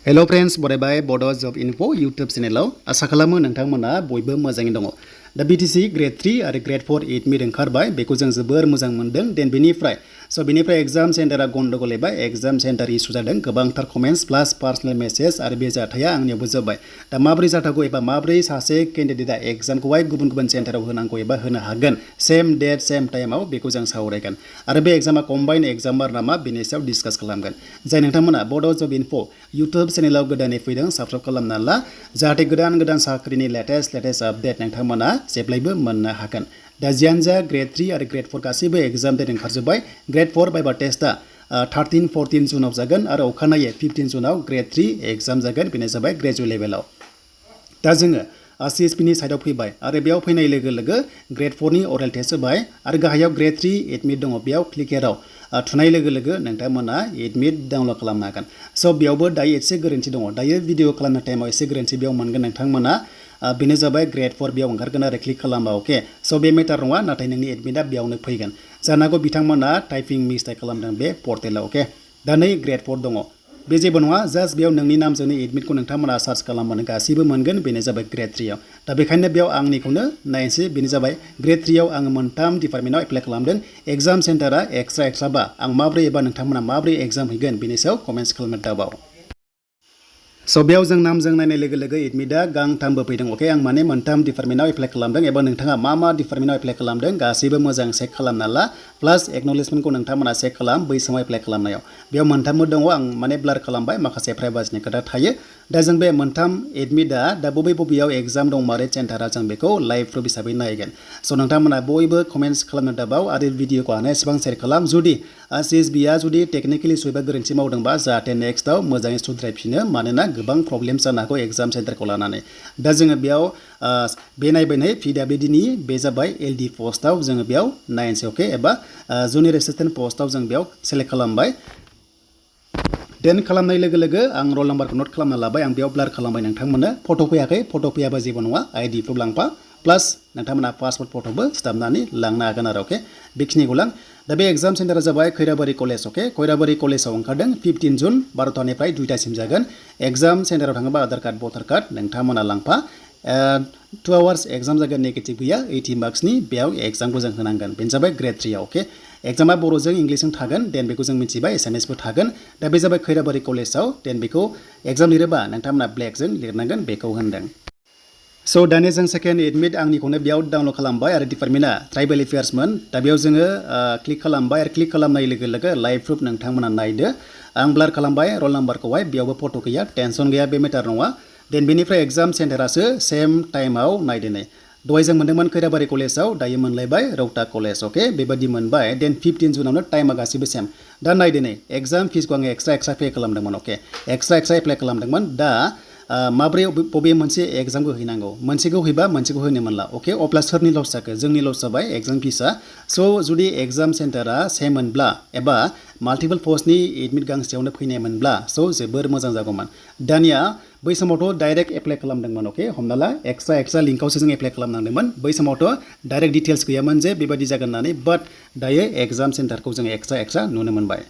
Hello friends बरायबाय बड' जब info YouTube चेनेलाव आसा खालामो नोंथांमोना बयबो मोजाङै दङ। दा BTC ग्रेड 3 आरो ग्रेड 4 एडमिट ओंखारबाय बेखौ जों जोबोर मोजां मोनदों। देन बेनिफ्राय एग्जाम सेन्टारा गन्डगल एबा एग्जाम सेन्टार इसु जादों। गोबांथार कमेन्ट्स प्लास पार्सनेल मेसेज आरो बे जाथाया आंनियावबो जोब्बाय। दा माब्रै जाथावगौ एबा माब्रै सासे केन्डिडेटआ एग्जामखौहाय गुबुन गुबुन सेन्टाराव होनांगौ एबा होनो हागोन सेम डेट सेम टाइमाव बेखौ जों सावरायगोन आरो बे एग्जामा कम्बाइन एग्जामार नामा बेनि सायाव डिसकास खालामगोन। जाय नोंथांमोना बड' जब इनफो यूट्यूब चेनेलाव गोदानै फैदों साबस्क्राइब खालामना ला जाहाथे गोदान साख्रिनि लेटेस्ट अपडेट नोंथांमोना जेब्लायबो मोननो हागोन। दा जियानो जा ग्रेड 3 आरो ग्रेड 4 गासैबो एग्जाम डेट ओंखारजोब्बाय। ग्रेड 4 बाइबा टेस्टआ 13-14 जुनाव जागोन आरो अखानायै 15 जुनाव ग्रेड 3 एग्जाम जागोन। बेनो जाबाय ग्रेजुवेट लेभेलाव। दा जोङो CSP नि साइडआव फैबाय आरो बेयाव फैनाय लोगो लोगो ग्रेड 4 नि अरेल टेस्ट होबाय आरो गाहायाव ग्रेड 3 एडमिट दङ। बेयाव क्लिक हेयाराव थुनाय लोगो लोगो नोंथांमोना एडमिट डाउनलड खालामनो हागोन। स' बेयावबो दायो एसे गोरोन्थि दङ। दायो भिडिअ खालामनाय टाइमाव एसे गोरोन्थि बेयाव मोनगोन नोंथांमोना। बेनो जाबाय ग्रेड 4 बेयाव ओंखारगोन आरो क्लिक खालामबा अके। स' बे मेटार नङा नाथाय नोंनि एडमिटआ बेयावनो फैगोन। जानो हागौ बिथांमोना टाइपिं मिस्टेक खालामदों बे पर्टेलाव अके। दा नै ग्रेड 4 दङ। बे जेबो नङा जास्ट बेयाव नोंनि नामजोंनो एडमिटखौ नोंथांमोना सार्च खालामबानो गासैबो मोनगोन। बेनो जाबाय ग्रेड 3 आव। दा बेखायनो बेयाव आंनिखौनो नायनोसै। बेनो जाबाय ग्रेड 3 आव आङो मोनथाम डिपार्टमेन्टआव एप्लाइ खालामदों। एग्जाम सेन्टारा एक्सट्रा बा आं माब्रै एबा नोंथांमोना माब्रै एग्जाम हैगोन बेनि सायाव कमेन्ट्स खालामनो दाबाव। स' बेयाव जों नामजों नायनाय लोगो लोगो एडमिटआ गांथामबो फैदों अके। आं माने मोनथाम डिपार्टमेन्टआव एप्लाइ खालामदों एबा नोंथाङा मा डिपार्टमेन्टआव एप्लाइ खालामदों गासैबो मोजां चेक खालामना ला प्लास एक्न'लेजमेन्टखौ नोंथांमोना चेक खालाम बै समाव एप्लाइ खालामनायाव। बेयाव मोनथामबो दङ आं माने ब्लार खालामबाय माखासे प्राइभासिनि खोथा थायो। दा जों बे मोनथाम एडमिटआ दा बबेयाव एग्जाम दं मारै सेन्टारा जों बेखौ लाइभ प्रुफ हिसाबै नायगोन। स' नोंथांमोना बयबो कमेन्ट्स खालामनो दाबाव आरो भिडिअखौ हानाय एसेबां शेयार खालाम। जुदि CSBआ जुदि टेकनिकेलि इसु एबा गोरोन्थि मावदोंबा जाहाथे नेक्स्टआव मोजाङै सुद्रायफिनो मानोना गोबां प्रब्लेम जानो हागौ एग्जाम सेन्टारखौ लानानै। दा जोङो बेयाव बे नायबाय PWD नि बे जाबाय LD पस्टआव जोङो बेयाव नायनोसै अके एबा जुनियर एसिस्टेन्ट पस्टआव जों बेयाव सेलेक्ट खालामबाय। देन खालामनाय लोगो लोगो आं रल नाम्बारखौ नट खालामना लाबाय। आं बेयाव ब्लार खालामबाय नोंथांमोननो। फट' फैयाखै फट' फैयाबा जेबो नङा ID प्रुफ लांफा प्लास नोंथांमोना पासपर्ट फट'बो सिथाबनानै लांनो हागोन आरो अके। बेखिनिखौ लां। दा बे एग्जाम सेन्टारा जाबाय खैराबारि कलेज अके। खैराबारि कलेजाव ओंखारदों 15 जुन 12टानिफ्राय 2टासिम जागोन। एग्जाम सेन्टाराव थाङोबा आधार कार्ड भटार कार्ड नोंथांमोना लांफा। 2 आवार्स एग्जाम जागोन नेगेटिभ गैया 80 मार्क्सनि बेयाव एग्जामखौ जों होनांगोन। बेनो जाबाय ग्रेड 3 आव अके। एग्जामा बर'जों इंलिसजों थागोन। देन बेखौ जों मिथिबाय SMS बो थागोन। दा बे जाबाय खैराबारि कलेजाव। देन बेखौ एग्जाम लिरोबा नोंथांमोना ब्लेकजों लिरनांगोन बेखौ होनदों। स' दानिया जों सेकेन्ड एडमिट आंनिखौनो बेयाव डाउनलड खालामबाय आरो डिपार्टमेन्टआ ट्राइबेल एफेयार्समोन। दा बेयाव जोङो क्लिक खालामबाय आरो क्लिक खालामनाय लोगो लोगो लाइभ प्रुफ नोंथांमोना नायदो। आं ब्लार खालामबाय रल नाम्बारखौहाय बेयावबो फट' गैया टेनसन गैया बे मेटार नङा। देन बेनिफ्राय एग्जाम सेन्टारासो सेम टाइमाव नायदो नै। दहाय जों मोनदोंमोन खैराबारि कलेजाव दायो मोनलायबाय रौता कलेज अके। बेबायदि मोनबाय। देन 15 जुनावनो टाइमा गासिबो सेम। दा नायदो नै एग्जाम फिसखौ आङो एक्सट्रा पे खालामदोंमोन अके। एक्सट्रा एप्लाइ खालामदोंमोन। दा माब्रै बबे मोनसे एग्जामखौ हैनांगौ मोनसेखौ हैबा मोनसेखौ होनो मोनला अके। अब्ला सोरनि लस जाखो जोंनि लस जाबाय एग्जाम फिसा। स' जुदि एग्जाम सेन्टारा सेम मोनब्ला एबा माल्टिपल पस्टनि एडमिट गांसेयावनो फैनाय मोनब्ला स' जोबोर मोजां जागौमोन। दानिया बै समावथ' डाइरेक्ट एप्लाइ खालामदोंमोन अके। हमना ला एक्सट्रा लिंकआवसो जों एप्लाइ खालामनांदोंमोन। बै समावथ' डाइरेक्ट डिटेल्स गैयामोन जे बेबायदि जागोन होननानै। बाट दायो एग्जाम सेन्टारखौ जों एक्सट्रा नुनो मोनबाय।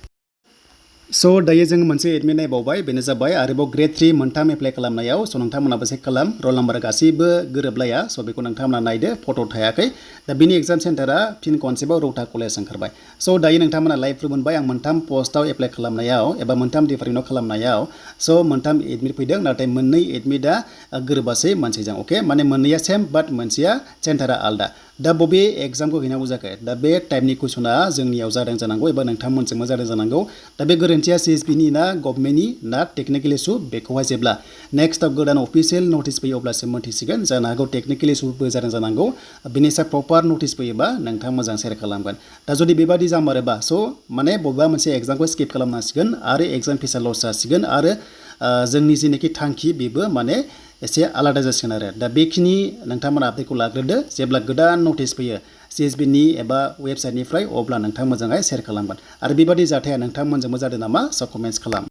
स' दायो जों मोनसे एडमिट नायबावबाय बेनो जाबाय आरोबाव ग्रेड 3 मोनथाम एप्लाइ खालामनायाव। स' नोंथांमोनाबो चेक खालाम रल नाम्बार गासैबो गोरोबलाया। स' बेखौ नोंथांमोना नायदो फट' थायाखै। दा बिनि एग्जाम सेन्टारा फिन खनसेबाव रौता कलेज ओंखारबाय। स' दायो नोंथांमोना लाइभ प्रुफ मोनबाय। आं मोनथाम पस्टआव एप्लाइ खालामनायाव एबा मोनथाम डिपार्टमेन्टआव खालामनायाव स' मोनथाम एडमिट फैदों नाथाय मोननै एडमिटआ गोरोबासै मोनसेजों अके। माने मोननैया सेम बाट मोनसेया सेन्टारा आलदा। दा बबे एग्जामखौ हैनांगौ जाखो दा बे टाइपनि कुइसना जोंनियाव जादों जानांगौ एबा नोंथांमोनजोंबो जादों जानांगौ। दा बे गोरोन्थिया CSB नि ना गभर्नमेन्टनि ना टेकनिकेल इसु बेखौहाय जेब्ला नेक्स्टआव गोदान अफिसियेल नटिस फैयो अब्लासो मोनथिसिगोन। जानो हागौ टेकनिकेल इसुबो जादों जानांगौ। बेनि सायाव प्रपार नटिस फैयोबा नोंथाङा मोजां शेयार खालामगोन। दा जुदि बेबादि जामारोबा स' माने बबेबा मोनसे एग्जामखौ स्किप खालामनांसिगोन आरो एग्जाम फिसा लस जासिगोन आरो जोंनि जेनाखि थांखि बेबो माने एसे आलादा जासिगोन आरो। दा बेखिनि नोंथांमोना आपडेटखौ लाग्रोदो। जेब्ला गोदान नटिस फैयो CSB नि एबा वेबसाइटनिफ्राय अब्ला नोंथां मोजाङै शेयार खालामगोन। आरो बेबादि जाथाया नोंथांमोनजोंबो जादों नामा स' कमेन्ट्स खालाम।